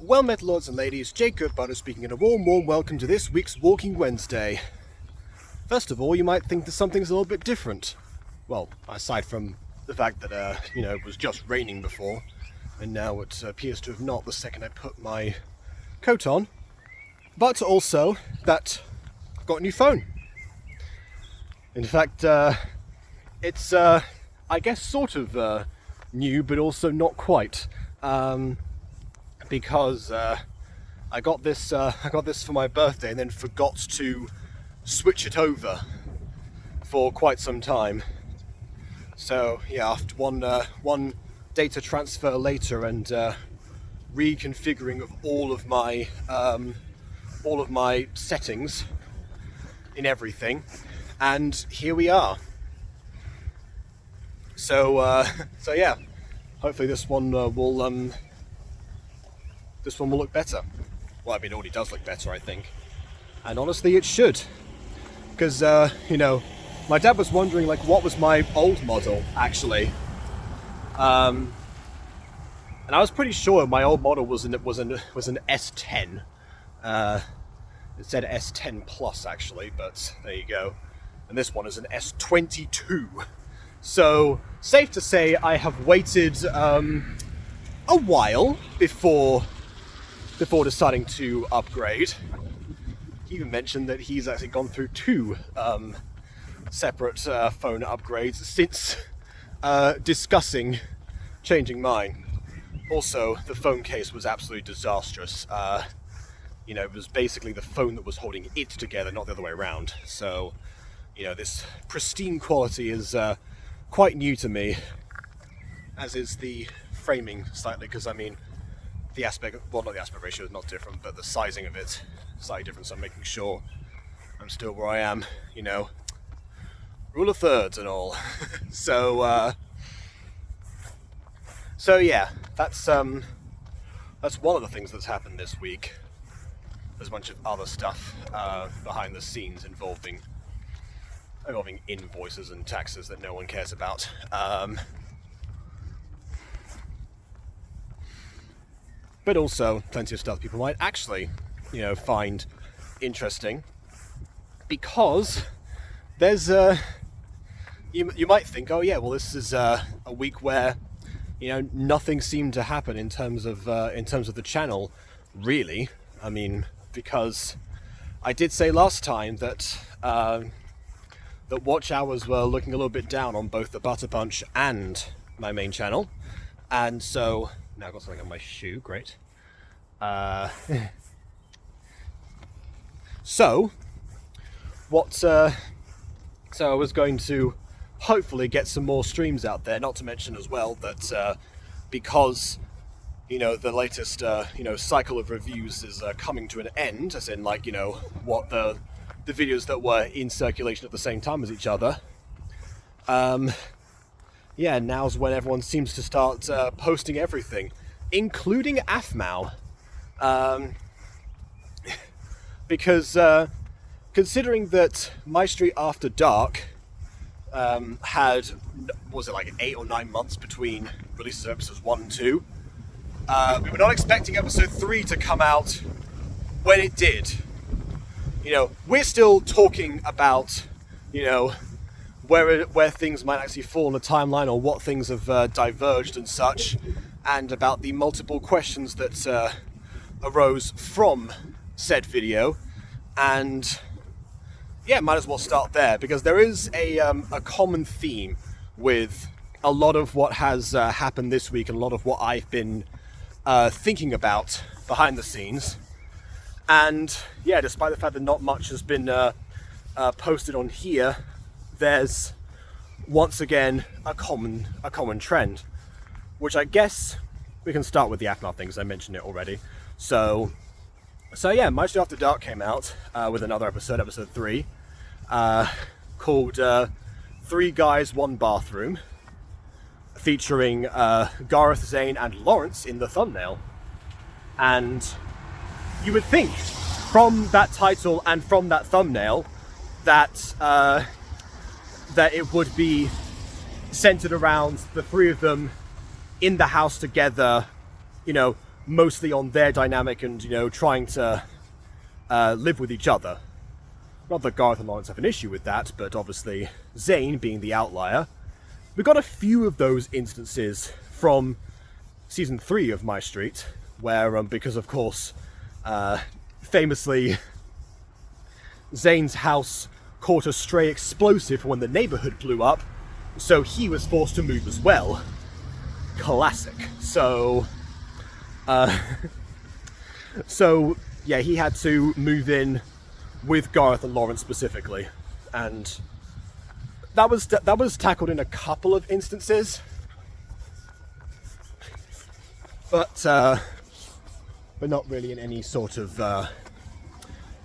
Well met, lords and ladies, Jake Goodbutter speaking, and a warm welcome to this week's Walking Wednesday. First of all, you might think that something's a little bit different. Well, aside from the fact that, it was just raining before, and now it appears to have not the second I put my coat on. But also that I've got a new phone. In fact, it's, I guess, sort of new, but also not quite. Because I got this for my birthday and then forgot to switch it over for quite some time. So yeah, after one data transfer later and reconfiguring of all of my settings in everything, and here we are. So yeah, hopefully this one will look better. Well, I mean, it already does look better, I think. And honestly, it should. Because, my dad was wondering, what was my old model, actually. And I was pretty sure my old model was an S10. It said S10 Plus, actually, but there you go. And this one is an S22. So, safe to say I have waited a while before deciding to upgrade. He even mentioned that he's actually gone through two separate phone upgrades since discussing changing mine. Also, the phone case was absolutely disastrous. It was basically the phone that was holding it together, not the other way around. So, this pristine quality is quite new to me, as is the framing slightly, because not the aspect ratio is not different, but the sizing of it is slightly different, so I'm making sure I'm still where I am, rule of thirds and all. So yeah, that's one of the things that's happened this week. There's a bunch of other stuff behind the scenes involving invoices and taxes that no one cares about. But also plenty of stuff people might actually, find interesting, because there's you might think, oh yeah, well, this is a week where nothing seemed to happen in terms of the channel, really. Because I did say last time that that watch hours were looking a little bit down on both the Butter Punch and my main channel, and so. Now I've got something on my shoe, great. So I was going to hopefully get some more streams out there, not to mention as well that because, the latest, cycle of reviews is coming to an end, as in, what the videos that were in circulation at the same time as each other, yeah, now's when everyone seems to start posting everything, including AFMAU. Because considering that My Street After Dark had, was it 8 or 9 months between releases of episodes 1 and 2, we were not expecting episode 3 to come out when it did. We're still talking about, where things might actually fall in the timeline, or what things have diverged and such, and about the multiple questions that arose from said video. And yeah, might as well start there, because there is a common theme with a lot of what has happened this week, and a lot of what I've been thinking about behind the scenes. And yeah, despite the fact that not much has been posted on here, there's once again a common trend, which I guess we can start with the AFMAU things. I mentioned it already. So yeah, My Street After Dark came out with another episode 3, called 3 Guys, 1 Bathroom, featuring Gareth, Zane, and Lawrence in the thumbnail. And you would think, from that title and from that thumbnail, that it would be centered around the 3 of them in the house together, mostly on their dynamic and, you know, trying to live with each other. Not that Garth and Lawrence have an issue with that, but obviously Zane being the outlier. We got a few of those instances from season 3 of My Street, where, because of course, famously, Zane's house caught a stray explosive when the neighborhood blew up, so he was forced to move as well. Classic. So, yeah, he had to move in with Garth and Lawrence specifically, and that was tackled in a couple of instances, but not really in any sort of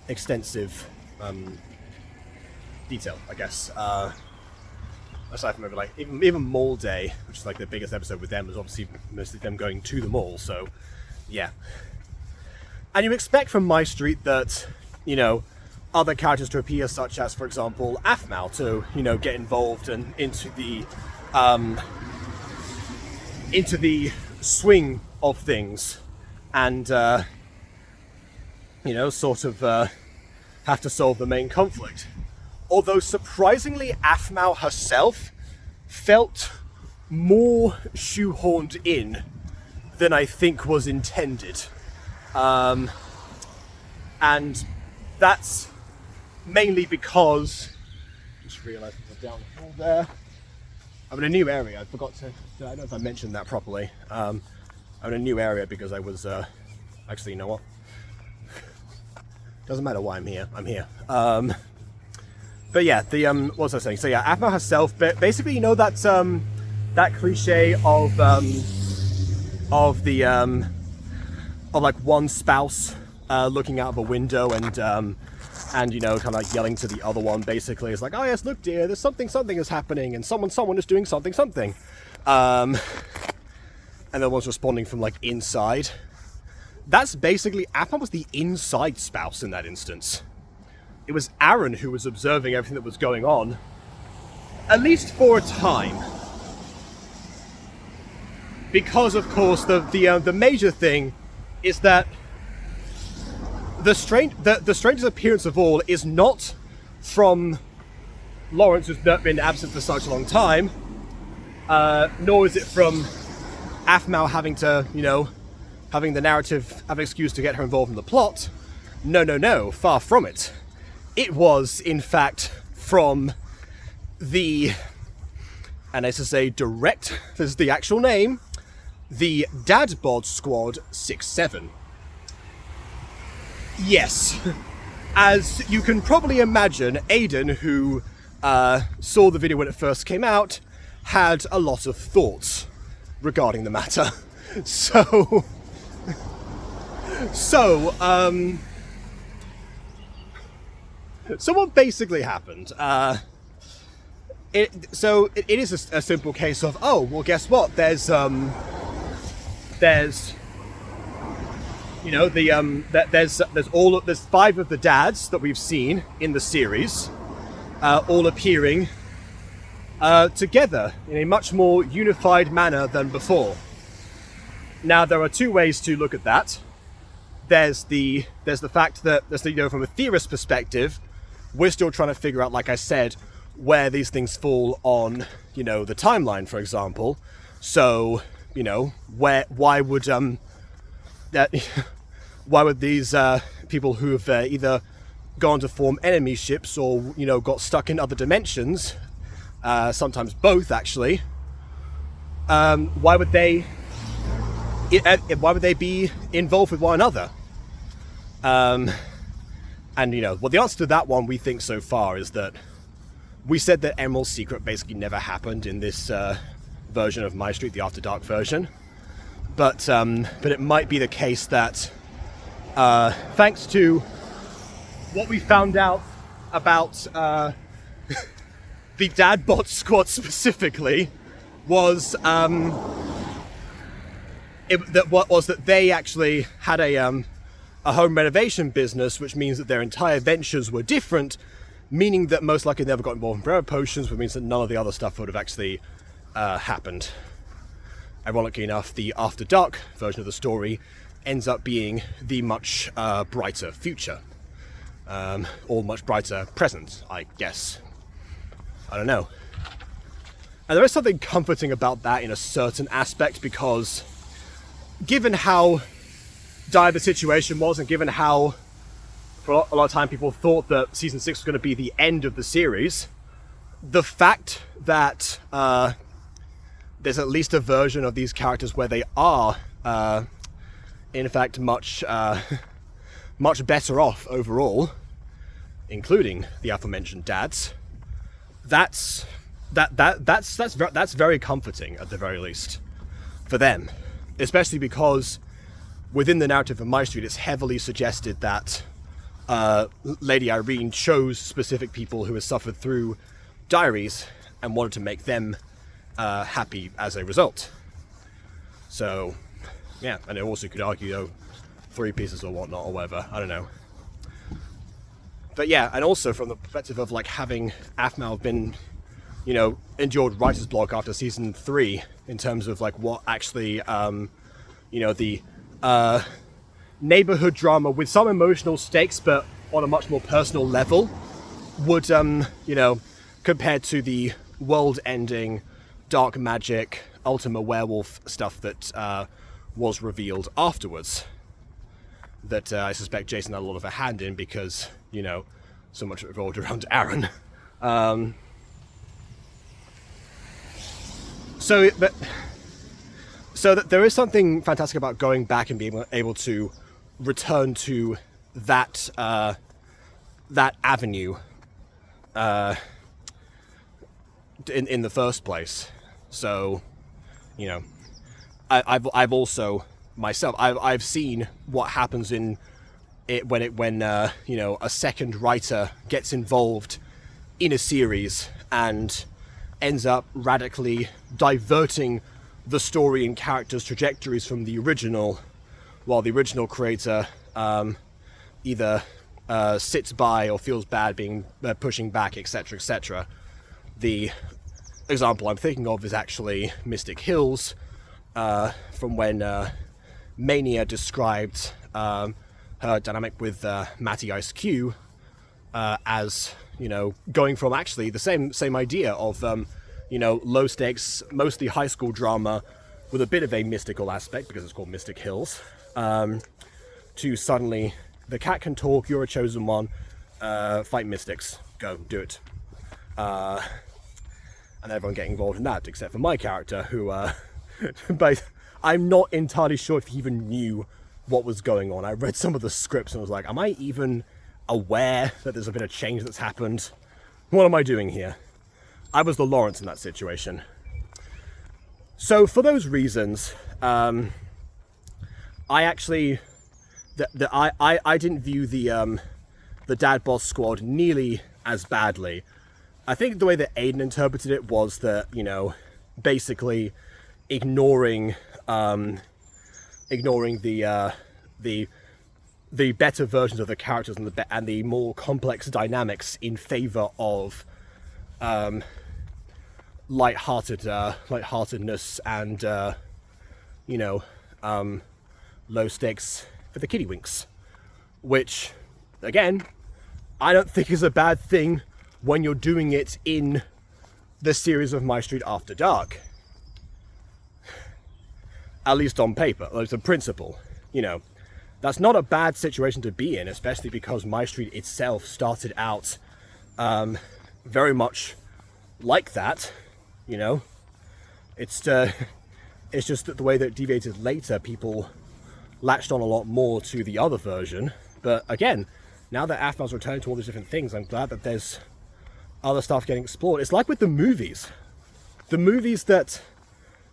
extensive detail, I guess. Aside from maybe like even Mall Day, which is like the biggest episode with them, was obviously mostly them going to the mall. So, yeah. And you expect from My Street that, you know, other characters to appear, such as, for example, Aphmau, to, you know, get involved and into the swing of things, and you know, sort of have to solve the main conflict. Although surprisingly, Aphmau herself felt more shoehorned in than I think was intended. And that's mainly because, just realised I'm down the hall there. I'm in a new area. I forgot to, I don't know if I mentioned that properly. I'm in a new area because I was, actually, you know what? Doesn't matter why I'm here. I'm here. But yeah, what was I saying? So yeah, Aphmau herself, basically, you know, that cliche of like one spouse looking out of a window and you know, kind of like yelling to the other one. Basically, it's like, oh yes, look, dear, there's something is happening, and someone is doing something. And the one's responding from like inside. That's basically, Aphmau was the inside spouse in that instance. It was Aaron who was observing everything that was going on, at least for a time. Because, of course, the major thing is that the strangest appearance of all is not from Lawrence, who's been absent for such a long time, nor is it from Aphmau having to, you know, having the narrative have an excuse to get her involved in the plot. No, far from it. It was, in fact, from the, and as I say, this is the actual name, the Dad Bod Squad 6-7. Yes, as you can probably imagine, Aiden, who saw the video when it first came out, had a lot of thoughts regarding the matter. So what basically happened? It is a simple case of, oh, well, guess what? There's you know, there's 5 of the dads that we've seen in the series, all appearing together in a much more unified manner than before. Now, there are 2 ways to look at that. There's the fact that, you know, from a theorist perspective, we're still trying to figure out, like I said, where these things fall on, you know, the timeline, for example. So, you know, why would these people who have either gone to form enemy ships or, you know, got stuck in other dimensions, sometimes both actually, why would they be involved with one another? And, you know, well, the answer to that one we think so far is that we said that Emerald's Secret basically never happened in this version of My Street, the After Dark version. But it might be the case that, thanks to what we found out about the Dad Bod Squad specifically, was that they actually had a home renovation business, which means that their entire ventures were different, meaning that most likely they never got involved in Forever Potions, which means that none of the other stuff would have actually happened. Ironically enough, the After Dark version of the story ends up being the much brighter future. Or much brighter present, I guess. I don't know. And there is something comforting about that in a certain aspect, because given how dire the situation was, and given how for a lot of time people thought that season 6 was going to be the end of the series, the fact that there's at least a version of these characters where they are in fact much better off overall, including the aforementioned dads, that's very comforting, at the very least, for them. Especially because within the narrative of My Street, it's heavily suggested that Lady Irene chose specific people who had suffered through diaries and wanted to make them happy as a result. So, yeah, and it also could argue, three pieces or whatnot or whatever, I don't know. But yeah, and also from the perspective of like having Aphmau been, endured writer's block after season 3, in terms of like what actually, the neighborhood drama with some emotional stakes, but on a much more personal level, would, compared to the world-ending dark magic Ultima Werewolf stuff that was revealed afterwards, that I suspect Jason had a lot of a hand in, because, so much revolved around Aaron. So that there is something fantastic about going back and being able to return to that that avenue in the first place. So, I've also myself I've seen what happens in it when a second writer gets involved in a series and ends up radically diverting the story and characters' trajectories from the original, while the original creator either sits by or feels bad being pushing back, etc., etc. The example I'm thinking of is actually Mystic Hills, from when Mania described her dynamic with Matty Ice Q as, going from actually the same idea of low stakes, mostly high school drama with a bit of a mystical aspect, because it's called Mystic Hills, to suddenly, the cat can talk, you're a chosen one, fight mystics, go, do it. And everyone getting involved in that, except for my character, who, but I'm not entirely sure if he even knew what was going on. I read some of the scripts and was like, am I even aware that there's a bit of change that's happened? What am I doing here? I was the Lawrence in that situation. So for those reasons, I actually, I didn't view the Dad Boss Squad nearly as badly. I think the way that Aiden interpreted it was that, basically ignoring the better versions of the characters and the more complex dynamics in favor of lightheartedness and low stakes for the kiddywinks, which again I don't think is a bad thing when you're doing it in the series of My Street After Dark, at least on paper. It's a principle, that's not a bad situation to be in, especially because My Street itself started out very much like that. It's just that the way that it deviated later, people latched on a lot more to the other version. But again, now that Aphmau's returning to all these different things, I'm glad that there's other stuff getting explored. It's like with the movies that,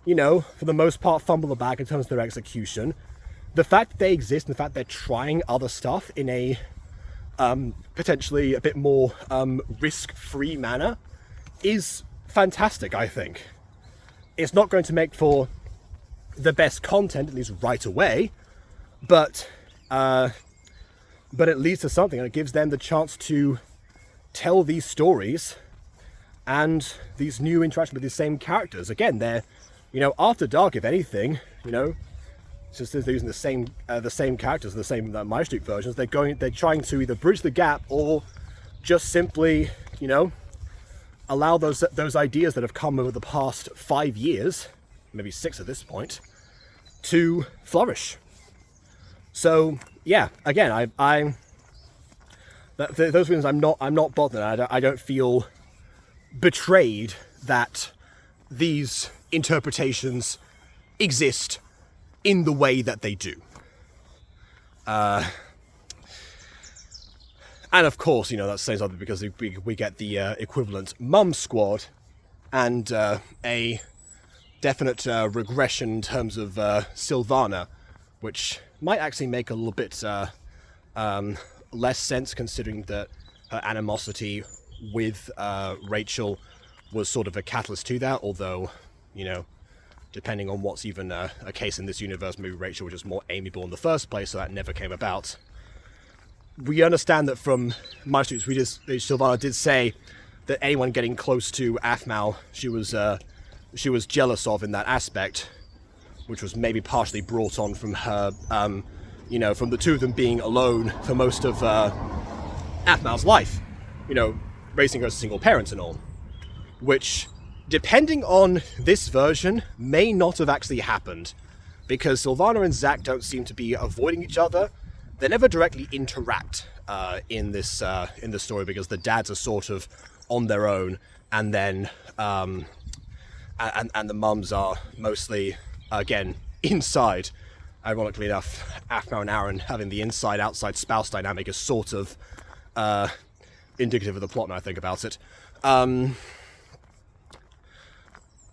for the most part fumble the bag in terms of their execution. The fact that they exist and the fact they're trying other stuff in a potentially a bit more risk-free manner is fantastic, I think. It's not going to make for the best content, at least right away, but it leads to something, and it gives them the chance to tell these stories and these new interactions with these same characters. Again, they're, After Dark, if anything, since they're using the same characters, the same My Street versions, they're trying to either bridge the gap or just simply, you know, allow those ideas that have come over the past 5 years, maybe 6 at this point, to flourish. So yeah, again, those reasons I'm not bothered. I don't feel betrayed that these interpretations exist in the way that they do. And of course, you know, that says something because we get the equivalent Mum Squad and a definite regression in terms of Sylvana, which might actually make a little bit less sense considering that her animosity with Rachel was sort of a catalyst to that, although, you know, depending on what's even a case in this universe, maybe Rachel was just more amiable in the first place, so that never came about. We understand that from My Street, Sylvana did say that anyone getting close to Aphmau, she was jealous of in that aspect, which was maybe partially brought on from her, you know, from the two of them being alone for most of Aphmau's life, you know, raising her as a single parent and all, which, depending on this version, may not have actually happened, because Sylvana and Zack don't seem to be avoiding each other. They never directly interact in the story, because the dads are sort of on their own, and then and the mums are mostly, again, inside. Ironically enough, Aphmau and Aaron having the inside-outside spouse dynamic is sort of indicative of the plot when I think about it.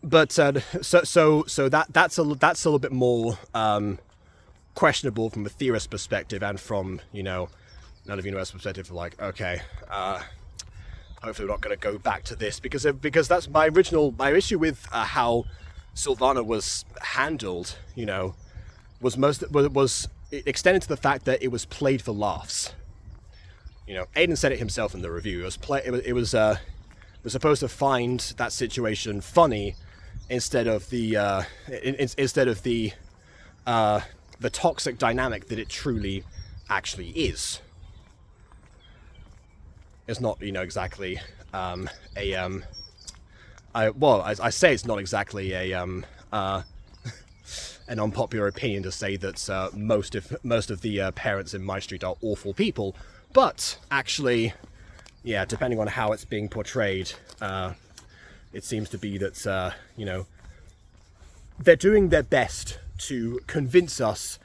But so that's a little bit more questionable from a theorist perspective, and from, you know, none of universe perspective. Like, okay, hopefully we're not going to go back to this, because that's my issue with how Sylvana was handled. You know, was extended to the fact that it was played for laughs. You know, Aiden said it himself in the review. It was supposed to find that situation funny instead of the toxic dynamic that it truly actually is. It's not, you know, exactly I say it's not exactly an unpopular opinion to say that most of the parents in My Street are awful people, but actually, yeah, depending on how it's being portrayed, it seems to be that you know, they're doing their best to convince us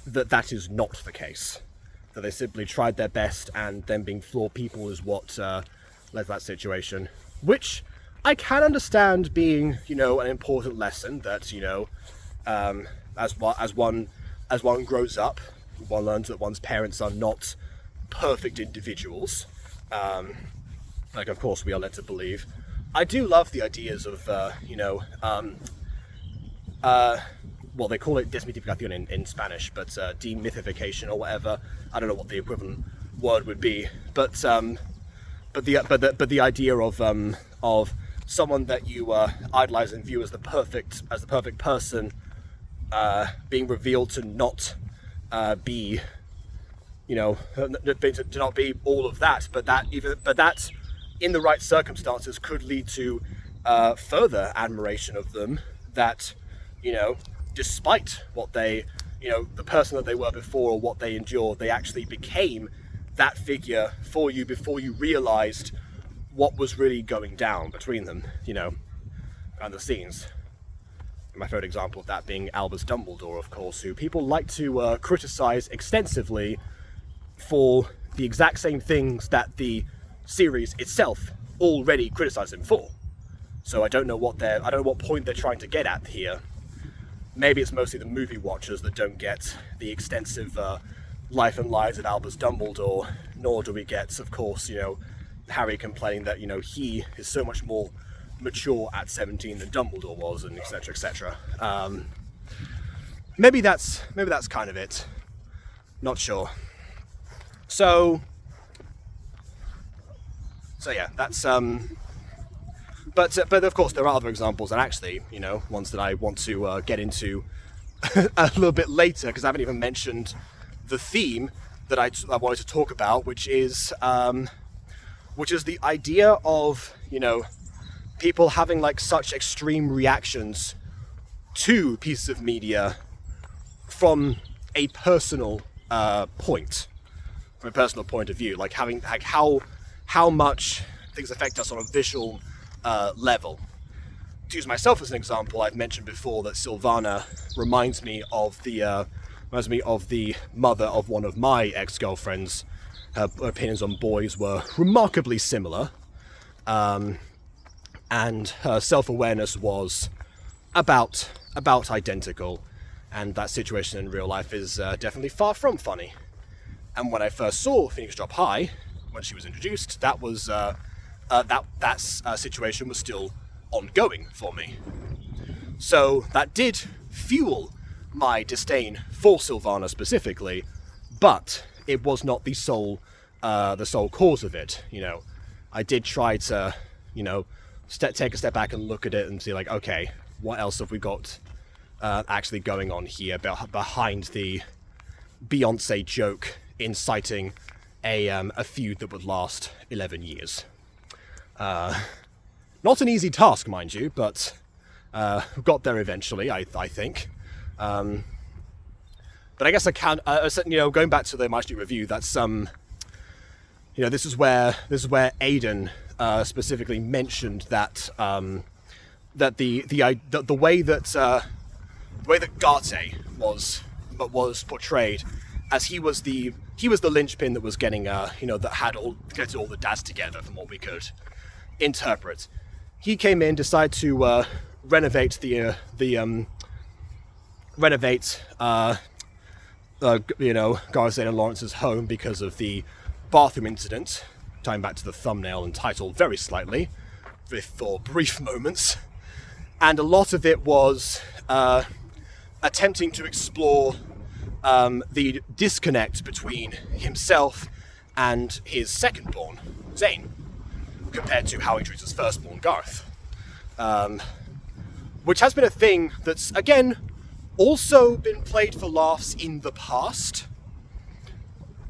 that that is not the case. That they simply tried their best, and them being flawed people is what led to that situation. Which I can understand being, you know, an important lesson that, you know, as one grows up, one learns that one's parents are not perfect individuals. Like, of course, we are led to believe. I do love the ideas of, you know, well, they call it desmitificación in Spanish, but demythification or whatever. I don't know what the equivalent word would be, but the idea of someone that you idolize and view as the perfect person being revealed to not be, you know, to not be all of that, but that in the right circumstances could lead to further admiration of them. That, you know, despite what they, you know, the person that they were before or what they endured, they actually became that figure for you before you realized what was really going down between them, you know, and the scenes. My favorite example of that being Albus Dumbledore, of course, who people like to criticize extensively for the exact same things that the series itself already criticized him for. So I don't know what point they're trying to get at here. Maybe it's mostly the movie watchers that don't get the extensive life and lives of Albus Dumbledore, nor do we get, of course, you know, Harry complaining that, you know, he is so much more mature at 17 than Dumbledore was, and etc, etc. Maybe that's kind of it. Not sure. So yeah, that's but of course there are other examples, and actually, you know, ones that I want to get into a little bit later, because I haven't even mentioned the theme that I wanted to talk about, which is the idea of, people having like such extreme reactions to pieces of media from a personal point of view, like having like how much things affect us on a visual level. To use myself as an example, I've mentioned before that Sylvana reminds me of the mother of one of my ex-girlfriends. Her opinions on boys were remarkably similar, and her self-awareness was about identical, and that situation in real life is definitely far from funny. And when I first saw Phoenix Drop High, when she was introduced, that was that situation was still ongoing for me. So that did fuel my disdain for Sylvana specifically, but it was not the sole cause of it. I did try to, take a step back and look at it and see, like, okay, what else have we got actually going on here behind the Beyonce joke inciting a feud that would last 11 years. Not an easy task, mind you, but got there eventually, I think. But I guess I can, going back to the My Street Review, that's this is where Aidan specifically mentioned that that the way that Garte was portrayed, as he was the linchpin that was getting that had all the dads together, from what we could interpret. He came in, decided to renovate Gareth Zane and Lawrence's home because of the bathroom incident, tying back to the thumbnail and title very slightly, for brief moments. And a lot of it was attempting to explore the disconnect between himself and his second-born, Zane, compared to how he treats his firstborn, Garth. Which has been a thing that's, again, also been played for laughs in the past.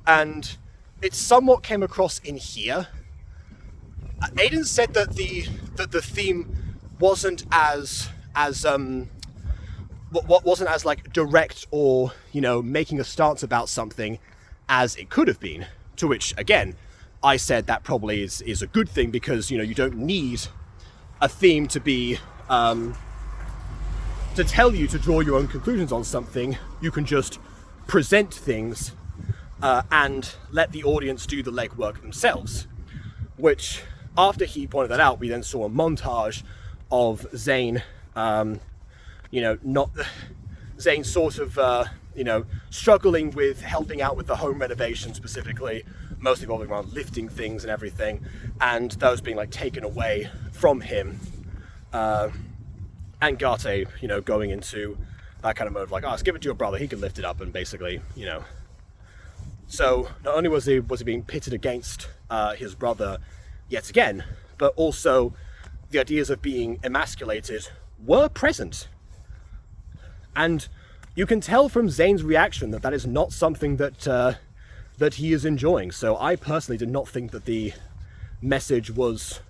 And it somewhat came across in here. Aidan said that the theme wasn't as like direct or making a stance about something as it could have been. To which, again, I said that probably is a good thing, because you don't need a theme to be to tell you to draw your own conclusions on something. You can just present things and let the audience do the legwork themselves. Which, after he pointed that out, we then saw a montage of Zane, Zane sort of, struggling with helping out with the home renovation specifically, mostly revolving around lifting things and everything, and those being like taken away from him. And Garte, going into that kind of mode of like, let's give it to your brother, he can lift it up, and basically, So not only was he being pitted against his brother yet again, but also the ideas of being emasculated were present. And you can tell from Zane's reaction that is not something that he is enjoying. So I personally did not think that the message was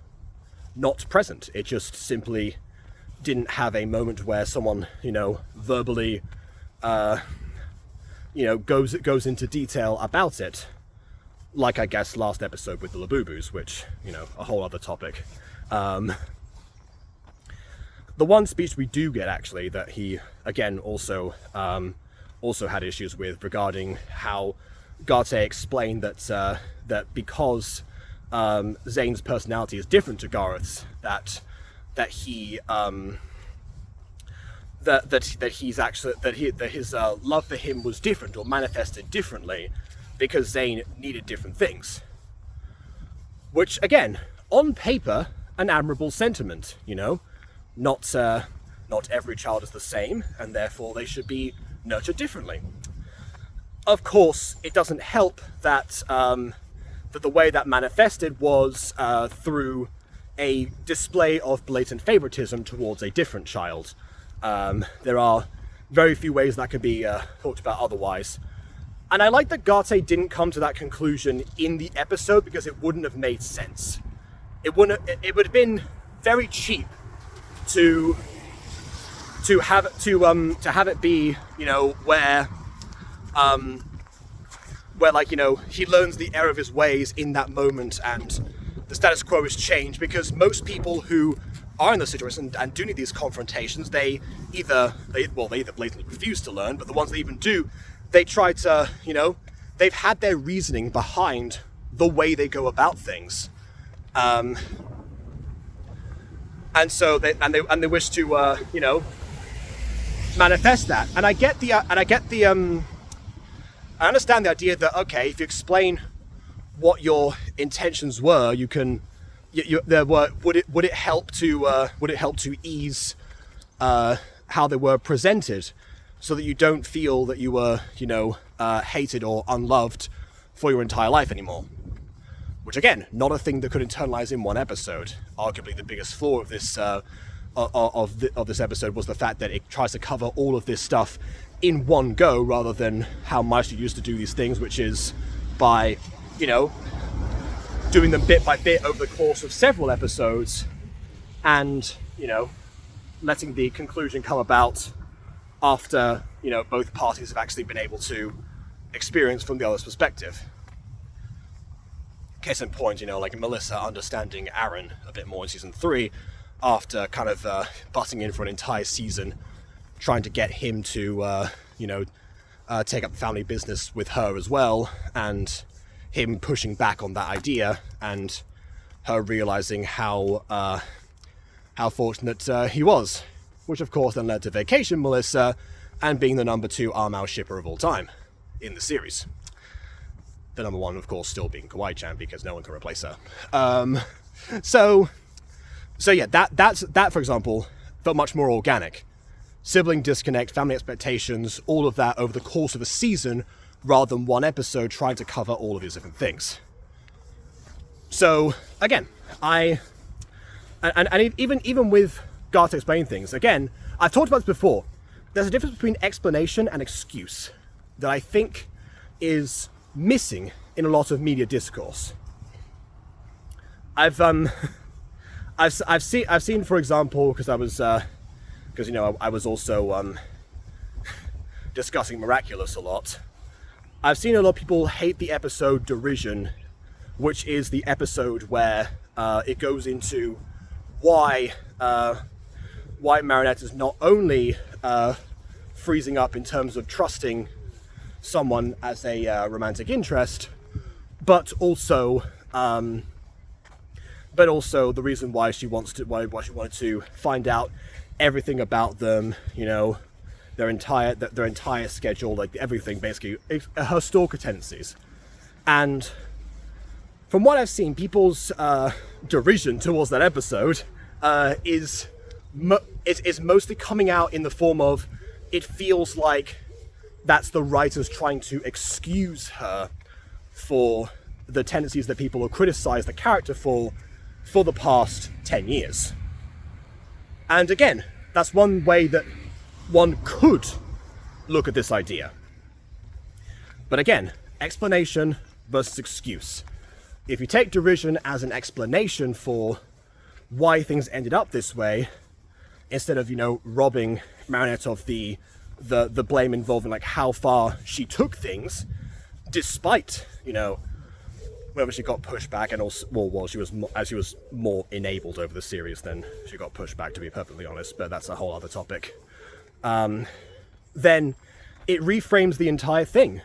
not present. It just simply didn't have a moment where someone, verbally, goes into detail about it. Like, I guess, last episode with the Labubus, which, a whole other topic. The one speech we do get, actually, that he, again, also had issues with, regarding how Garte explained that because Zane's personality is different to Gareth's, that his love for him was different, or manifested differently, because Zane needed different things. Which, again, on paper, an admirable sentiment, Not every child is the same, and therefore they should be nurtured differently. Of course, it doesn't help that that the way that manifested was through a display of blatant favoritism towards a different child. There are very few ways that could be talked about otherwise. And I like that Garte didn't come to that conclusion in the episode because it wouldn't have made sense. It would have been very cheap to have it be, you know, where like, you know, he learns the error of his ways in that moment and the status quo is changed, because most people who are in the situation and do need these confrontations, they either blatantly refuse to learn, but the ones that even do, they try to, you know, they've had their reasoning behind the way they go about things, and so they wish to, you know, manifest that. And I understand the idea that, okay, if you explain what your intentions were, you can, would it help to ease how they were presented, so that you don't feel that you were, you know, hated or unloved for your entire life anymore. Which, again, not a thing that could internalize in one episode. Arguably, the biggest flaw of this of this episode was the fact that it tries to cover all of this stuff in one go, rather than how Maestro used to do these things, which is by, you know, doing them bit by bit over the course of several episodes, and, you know, letting the conclusion come about after, you know, both parties have actually been able to experience from the other's perspective. Case in point, you know, like Melissa understanding Aaron a bit more in season 3, after kind of butting in for an entire season, trying to get him to, you know, take up family business with her as well, and him pushing back on that idea, and her realizing how fortunate he was, which of course then led to Vacation Melissa and being the number 2 Armao shipper of all time in the series. The number 1, of course, still being Kawaii-chan, because no one can replace her. So yeah, that for example felt much more organic. Sibling disconnect, family expectations, all of that over the course of a season, rather than one episode trying to cover all of these different things. So again, even with Garte explaining things, again, I've talked about this before. There's a difference between explanation and excuse that I think is missing in a lot of media discourse. I've seen, for example, because you know, I was also discussing Miraculous a lot. I've seen a lot of people hate the episode Derision, which is the episode where it goes into why Marinette is not only freezing up in terms of trusting someone as a romantic interest, but also the reason why she wanted to find out everything about them, you know, their entire schedule, like everything, basically, her stalker tendencies. And from what I've seen, people's derision towards that episode is mostly coming out in the form of, it feels like that's the writers trying to excuse her for the tendencies that people have criticized the character for the past 10 years. And again, that's one way that one could look at this idea. But again, explanation versus excuse. If you take derision as an explanation for why things ended up this way, instead of, you know, robbing Marinette of the blame involving like how far she took things, despite, you know, whether she got pushed back, and also, well, she was more enabled over the series than she got pushed back, to be perfectly honest, but that's a whole other topic. Then it reframes the entire thing.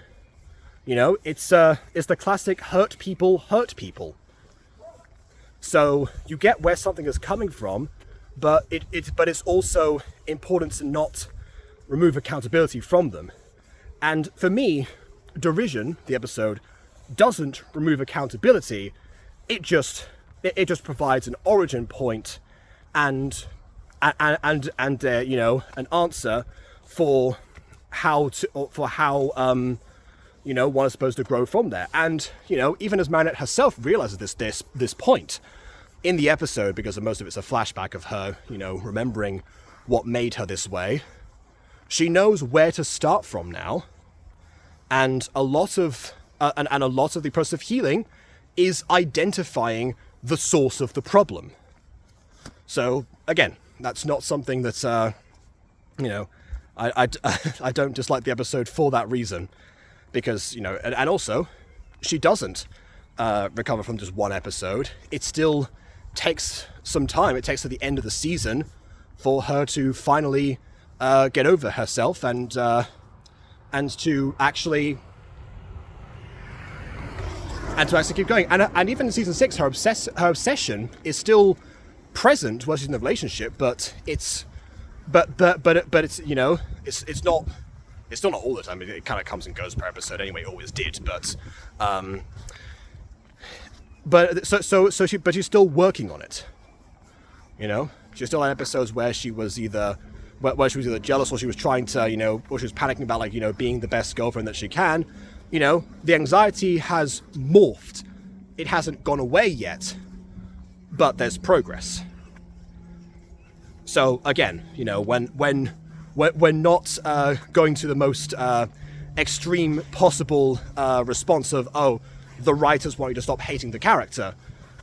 You know, it's the classic hurt people. So you get where something is coming from, but it's also important to not remove accountability from them. And for me, Derision, the episode, doesn't remove accountability. It just provides an origin point and you know, an answer for how you know, one is supposed to grow from there. And, you know, even as Marinette herself realizes this point in the episode, because most of it's a flashback of her, you know, remembering what made her this way, she knows where to start from now, and a lot of the process of healing is identifying the source of the problem. So again, that's not something that I don't dislike the episode for that reason, because and also she doesn't recover from just one episode. It still takes some time. It takes to the end of the season for her to finally get over herself and to actually keep going. And even in season 6, her obsession is still present while she's in the relationship, but it's it's it's not all the time. It kind of comes and goes per episode anyway. It always did, but she's still working on it. She still had episodes where she was either jealous, or she was trying to, or she was panicking about being the best girlfriend that she can. The anxiety has morphed. It hasn't gone away yet, but there's progress. So again, when we're not going to the most extreme possible response of, oh, the writers want you to stop hating the character,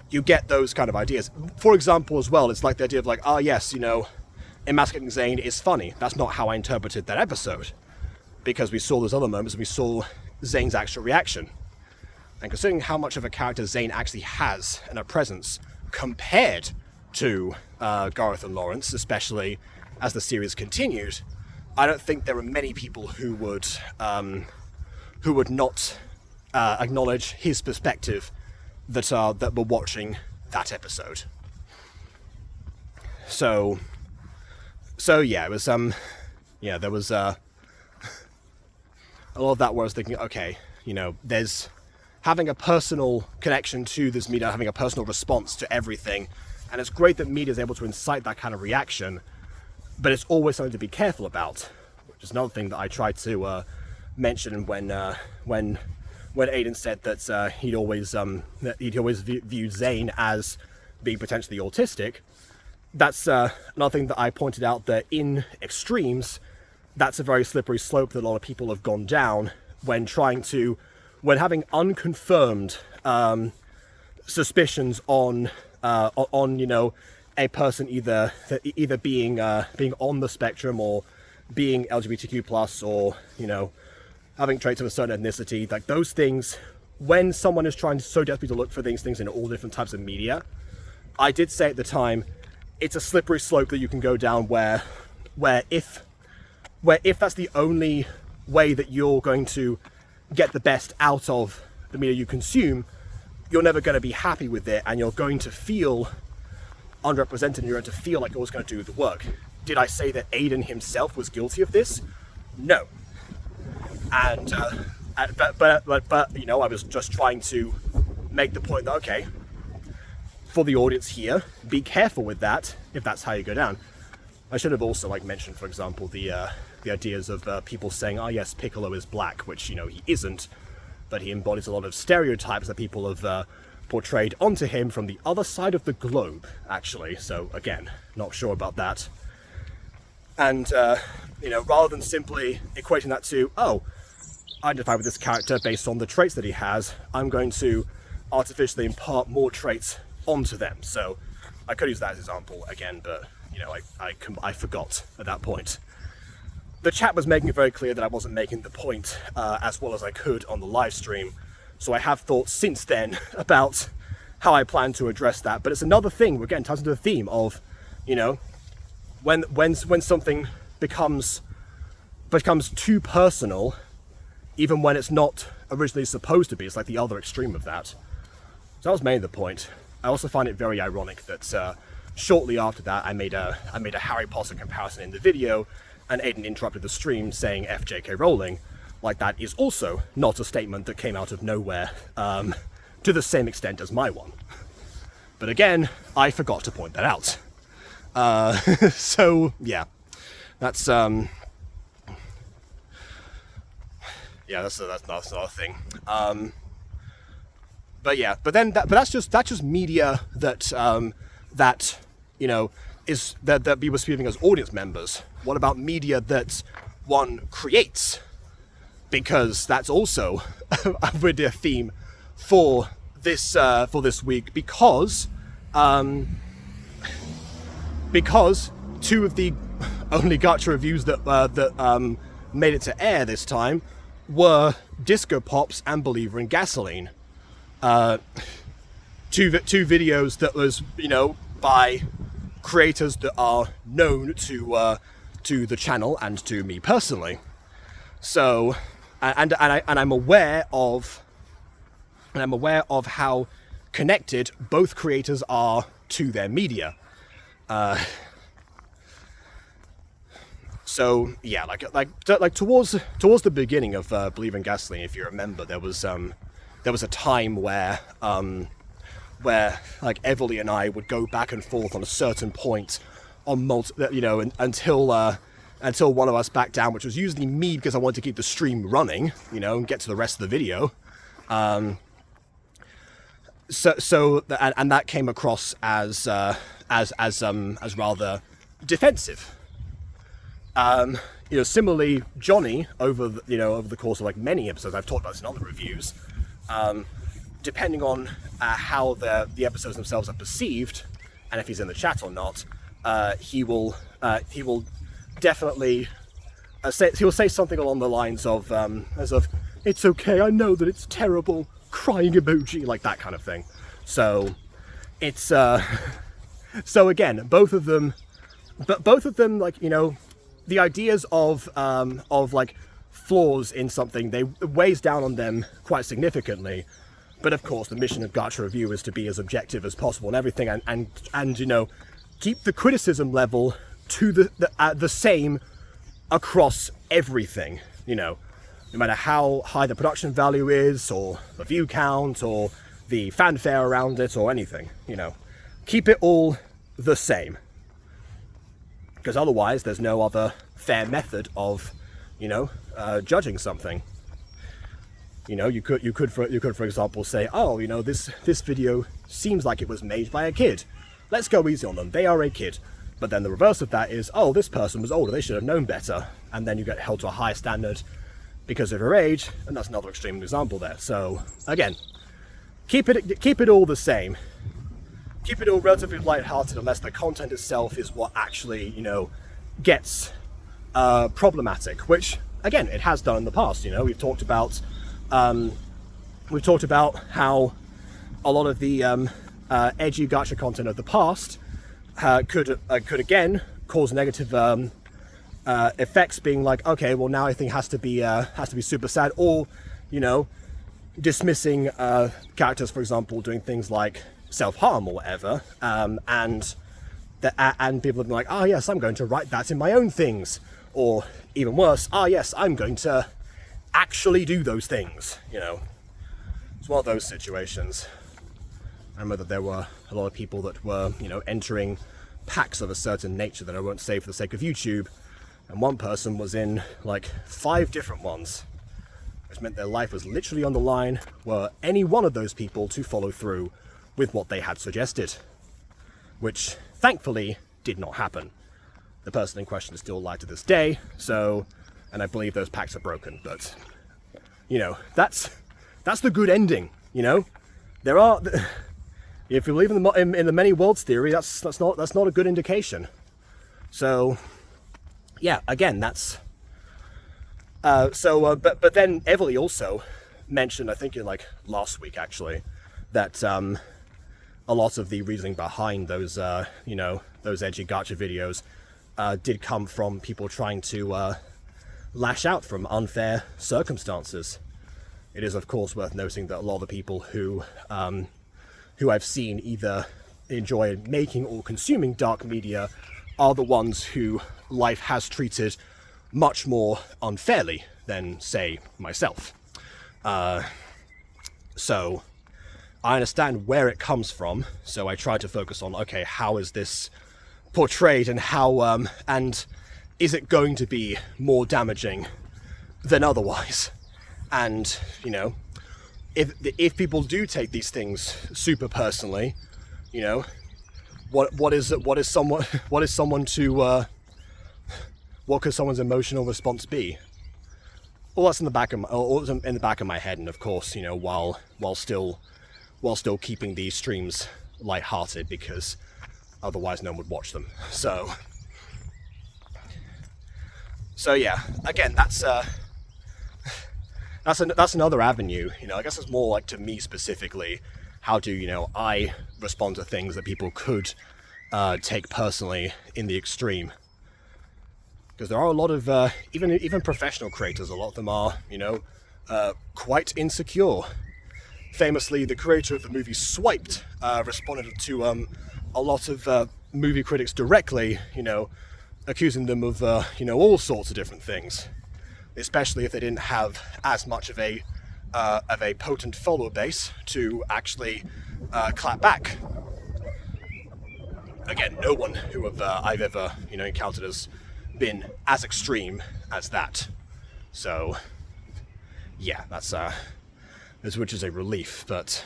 you get those kind of ideas. For example, as well, it's like the idea of yes, emasculating Zane is funny. That's not how I interpreted that episode, because we saw those other moments and we saw Zane's actual reaction. And considering how much of a character Zane actually has and a presence compared to Gareth and Lawrence, especially as the series continued, I don't think there are many people who would not acknowledge his perspective that were watching that episode. So yeah, it was there was a lot of that where I was thinking, okay, there's having a personal connection to this media, having a personal response to everything, and it's great that media is able to incite that kind of reaction, but it's always something to be careful about, which is another thing that I tried to mention when Aidan said that he'd always viewed Zane as being potentially autistic. That's another thing that I pointed out, that in extremes, that's a very slippery slope that a lot of people have gone down when having unconfirmed suspicions on a person either being on the spectrum, or being LGBTQ+, or having traits of a certain ethnicity. Like those things, when someone is trying so desperately to look for these things in all different types of media, I did say at the time, it's a slippery slope that you can go down where if that's the only way that you're going to get the best out of the media you consume, you're never going to be happy with it, and you're going to feel underrepresented, and you're going to feel like you're always going to do the work. Did I say that Aidan himself was guilty of this? No. And but I was just trying to make the point that, okay, for the audience here, be careful with that if that's how you go down. I should have also mentioned, for example, the ideas of people saying, oh yes, Piccolo is black, which he isn't, but he embodies a lot of stereotypes that people have portrayed onto him from the other side of the globe, actually. So again, not sure about that. And rather than simply equating that to, oh, I identify with this character based on the traits that he has, I'm going to artificially impart more traits onto them. So I could use that as an example again, but I forgot at that point. The chat was making it very clear that I wasn't making the point as well as I could on the live stream, so I have thought since then about how I plan to address that. But it's another thing, we're getting ties into the theme of, when something becomes too personal, even when it's not originally supposed to be. It's like the other extreme of that. So that was mainly the point. I also find it very ironic that shortly after that I made a Harry Potter comparison in the video, and Aidan interrupted the stream saying F J.K. Rowling. Like, that is also not a statement that came out of nowhere to the same extent as my one. But again, I forgot to point that out. So yeah, that's another thing. But that's just media that is that we were receiving as audience members. What about media that one creates, because that's also a really a theme for this week, because two of the only gacha reviews that made it to air this time were Disco Pops and Believer in Gasoline. Two videos that was, by creators that are known to the channel and to me personally. So, and I'm aware of how connected both creators are to their media. So yeah, like towards the beginning of Believe in Gasoline, if you remember, there was a time where like Everly and I would go back and forth on a certain point on until one of us backed down, which was usually me, because I wanted to keep the stream running, and get to the rest of the video. So that came across as rather defensive. Similarly, Johnny, over the course of like many episodes, I've talked about this in other reviews, depending on how the episodes themselves are perceived, and if he's in the chat or not, he will definitely say something along the lines of "It's okay, I know that it's terrible," crying emoji, like that kind of thing. So it's so again, both of them, like, the ideas of like flaws in something, they weighs down on them quite significantly. But of course, the mission of Gacha Review is to be as objective as possible and everything, and keep the criticism level to the same across everything. No matter how high the production value is, or the view count, or the fanfare around it, or anything. Keep it all the same. Because otherwise, there's no other fair method of, judging something. You could for example say, oh, this video seems like it was made by a kid. Let's go easy on them. They are a kid. But then the reverse of that is, oh, this person was older. They should have known better. And then you get held to a higher standard because of your age. And that's another extreme example there. So again, keep it all the same. Keep it all relatively lighthearted, unless the content itself is what actually, gets problematic, which again, it has done in the past. We've talked about how a lot of the edgy gacha content of the past could again cause negative effects, being like, okay, well, now everything has to be super sad, or dismissing characters, for example, doing things like self-harm or whatever, and people have been like, oh yes, I'm going to write that in my own things, or even worse, yes, I'm going to actually do those things. It's one of those situations. I remember that there were a lot of people that were entering packs of a certain nature that I won't say for the sake of YouTube, and one person was in like 5 different ones, which meant their life was literally on the line were any one of those people to follow through with what they had suggested, which thankfully did not happen. The person in question is still alive to this day, and I believe those pacts are broken, but that's the good ending. There are, if you believe in the many worlds theory, that's not a good indication. So yeah, again, that's but then Everly also mentioned, I think in like last week actually, that a lot of the reasoning behind those those edgy gacha videos did come from people trying to lash out from unfair circumstances. It is of course worth noting that a lot of the people who I've seen either enjoy making or consuming dark media are the ones who life has treated much more unfairly than, say, myself. So I understand where it comes from, so I try to focus on, okay, how is this portrayed, and how and is it going to be more damaging than otherwise? And if people do take these things super personally, what is someone to what could someone's emotional response be? Well, that's in the back of my head, and of course, you know, while still keeping these streams lighthearted, because otherwise no one would watch them. So yeah, again, that's another avenue. You know, I guess it's more like, to me specifically, how do, you know, I respond to things that people could take personally in the extreme. Because there are a lot of even professional creators. A lot of them are, you know, quite insecure. Famously, the creator of the movie Swiped responded to a lot of movie critics directly, you know, accusing them of you know, all sorts of different things, especially if they didn't have as much of a potent follower base to actually clap back. Again, no one who I've ever, you know, encountered has been as extreme as that. So yeah, that's which is a relief. But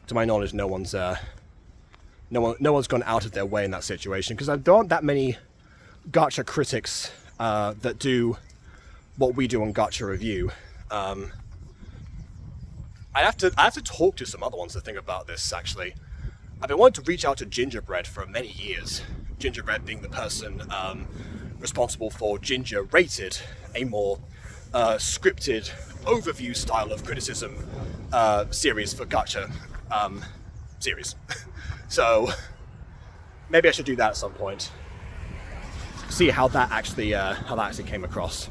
to my knowledge, no one's gone out of their way in that situation, because there aren't that many gacha critics that do what we do on Gacha Review. I have to talk to some other ones to think about this, actually. I've been wanting to reach out to Gingerbread for many years. Gingerbread being the person responsible for Ginger Rated, a more scripted overview style of criticism series for Gacha series. So maybe I should do that at some point. See how that actually came across.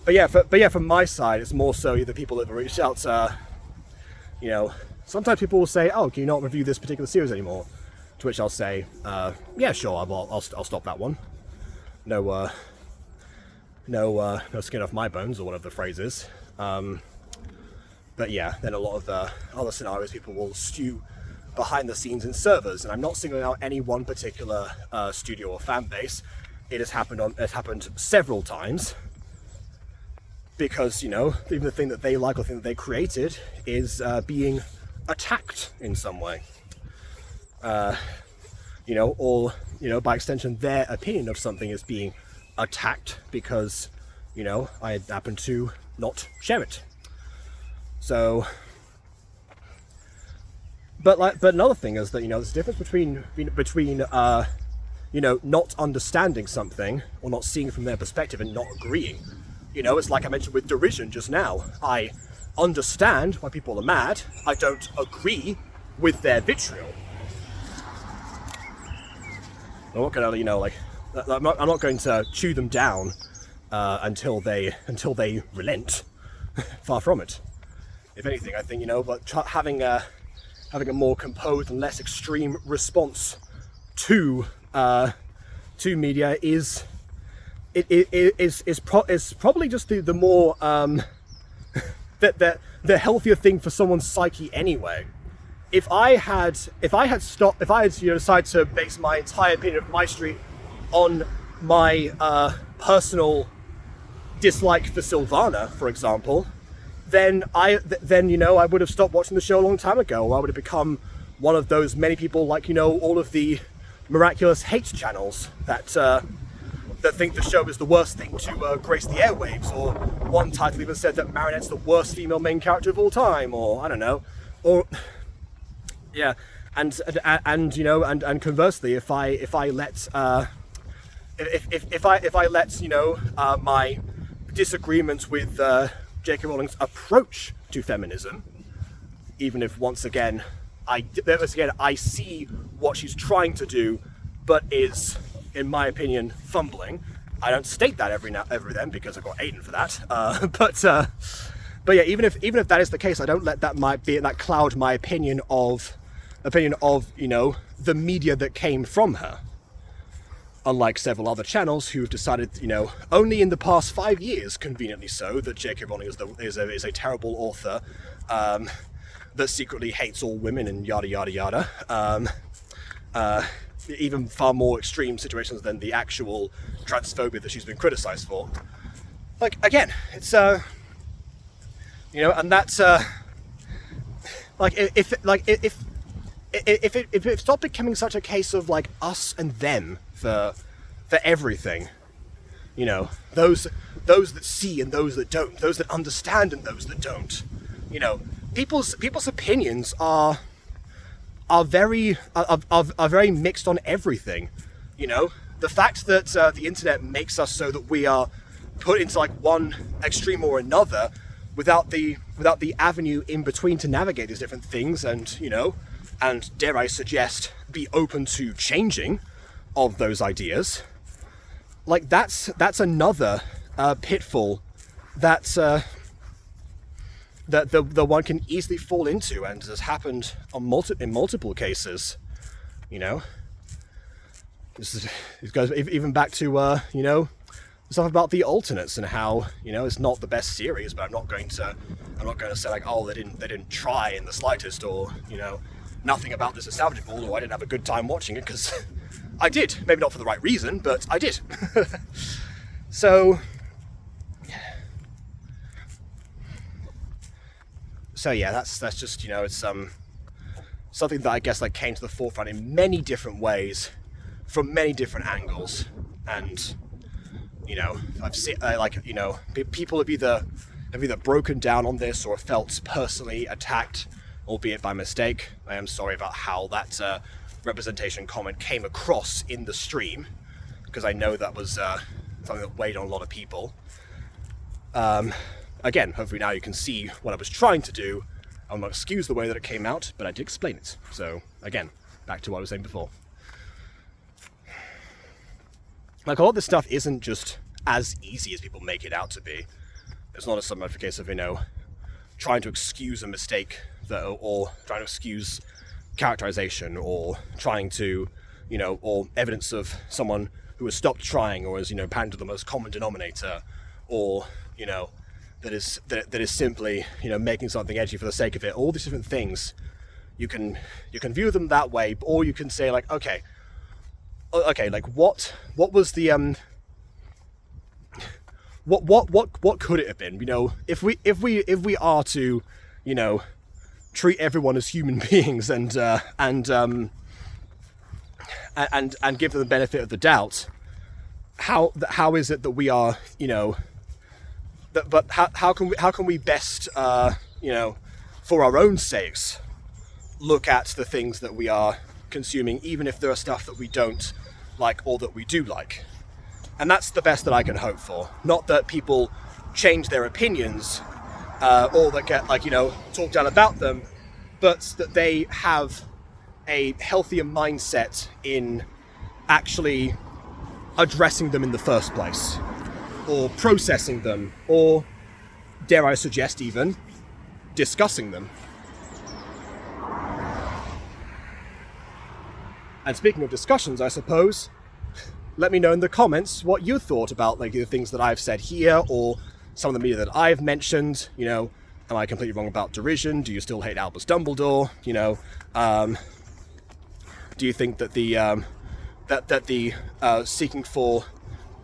But yeah, from my side, it's more so the people that have reached out. You know, sometimes people will say, "Oh, can you not review this particular series anymore?" To which I'll say, "Yeah, sure, I'll stop that one. No skin off my bones," or whatever the phrase is. But yeah, then a lot of other scenarios, people will stew behind the scenes in servers, and I'm not singling out any one particular studio or fan base. It's happened several times. Because, you know, even the thing that they like or the thing that they created is being attacked in some way. You know, or, you know, by extension, their opinion of something is being attacked because, you know, I happen to not share it. So, but another thing is that, you know, there's a difference between you know, not understanding something or not seeing from their perspective and not agreeing. You know, it's like I mentioned with derision just now. I understand why people are mad. I don't agree with their vitriol. I'm not gonna, you know, like, I'm not going to chew them down until they relent. Far from it. If anything, I think, you know, but having a more composed and less extreme response to media is probably just the more the healthier thing for someone's psyche anyway. If I had you know, decided to base my entire opinion of my street on my personal dislike for Sylvana, for example, then you know, I would have stopped watching the show a long time ago, or I would have become one of those many people, like, you know, all of the miraculous hate channels that think the show is the worst thing to grace the airwaves, or one title even said that Marinette's the worst female main character of all time, or I don't know, or yeah, and you know, and conversely, if I let you know, my disagreements with J.K. Rowling's approach to feminism, even if once again I see what she's trying to do, but is, in my opinion, fumbling. I don't state that every then, because I've got Aiden for that. But yeah, even if that is the case, I don't let that cloud my opinion of you know, the media that came from her. Unlike several other channels who've decided, you know, only in the past 5 years, conveniently so, that J.K. Rowling is a terrible author that secretly hates all women and yada yada yada. Even far more extreme situations than the actual transphobia that she's been criticized for. Like, again, it's you know, and that's like, if it stopped becoming such a case of like us and them for for everything. You know, those that see and those that don't, those that understand and those that don't. You know, people's opinions are very mixed on everything. You know, the fact that the internet makes us so that we are put into like one extreme or another without the avenue in between to navigate these different things, and you know, and dare I suggest, be open to changing of those ideas. Like that's another pitfall that the one can easily fall into, and has happened on in multiple cases. You know, this goes even back to you know, stuff about the alternates and how, you know, it's not the best series, but I'm not going to say like, oh, they didn't try in the slightest, or you know, nothing about this is salvageable, or I didn't have a good time watching it, because I did. Maybe not for the right reason, but I did. So yeah, that's just, you know, it's something that I guess like came to the forefront in many different ways, from many different angles, and you know, I've seen like, you know, people have either broken down on this or felt personally attacked, albeit by mistake. I am sorry about how that representation comment came across in the stream, because I know that was something that weighed on a lot of people. Again, hopefully now you can see what I was trying to do. I'll not excuse the way that it came out, but I did explain it. So again, back to what I was saying before. Like, a lot of this stuff isn't just as easy as people make it out to be. It's not so much a case of, you know, trying to excuse a mistake, or trying to excuse characterization, or trying to, you know, or evidence of someone who has stopped trying, or has, you know, panned to the most common denominator, or, you know, that is simply, you know, making something edgy for the sake of it. All these different things, you can view them that way, or you can say like, okay, like what was the what could it have been? You know, if we are to, you know, treat everyone as human beings and give them the benefit of the doubt, how is it that we are, you know, but how can we best, you know, for our own sakes, look at the things that we are consuming, even if there are stuff that we don't like or that we do like? And that's the best that I can hope for. Not that people change their opinions, or that get, like, you know, talked down about them, but that they have a healthier mindset in actually addressing them in the first place, or processing them, or, dare I suggest, even discussing them. And speaking of discussions, I suppose, let me know in the comments what you thought about, like, the things that I've said here, or some of the media that I've mentioned. You know, am I completely wrong about derision? Do you still hate Albus Dumbledore? You know, do you think that the seeking for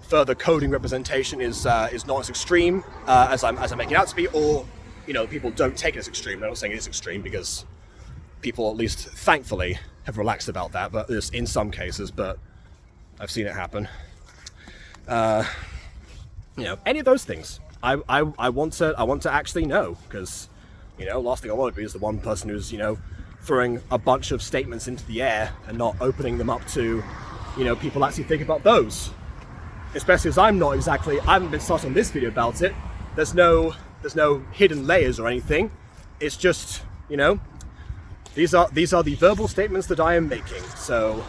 further coding representation is not as extreme as I'm making it out to be, or, you know, people don't take it as extreme? I'm not saying it is extreme, because people, at least thankfully, have relaxed about that, but just in some cases, but I've seen it happen. You know, any of those things, I want to actually know, because, you know, last thing I want to be is the one person who's, you know, throwing a bunch of statements into the air and not opening them up to, you know, people actually think about those. Especially as I haven't been started on this video about it. There's no hidden layers or anything. It's just, you know, these are the verbal statements that I am making. So,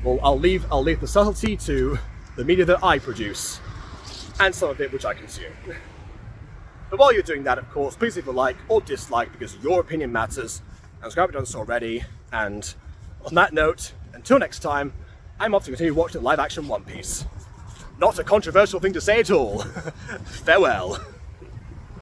well, I'll leave the subtlety to the media that I produce, and some of it which I consume. But while you're doing that, of course, please leave a like or dislike, because your opinion matters, and subscribe if you haven't done so already. And on that note, until next time, I'm off to continue watching live action One Piece. Not a controversial thing to say at all. Farewell.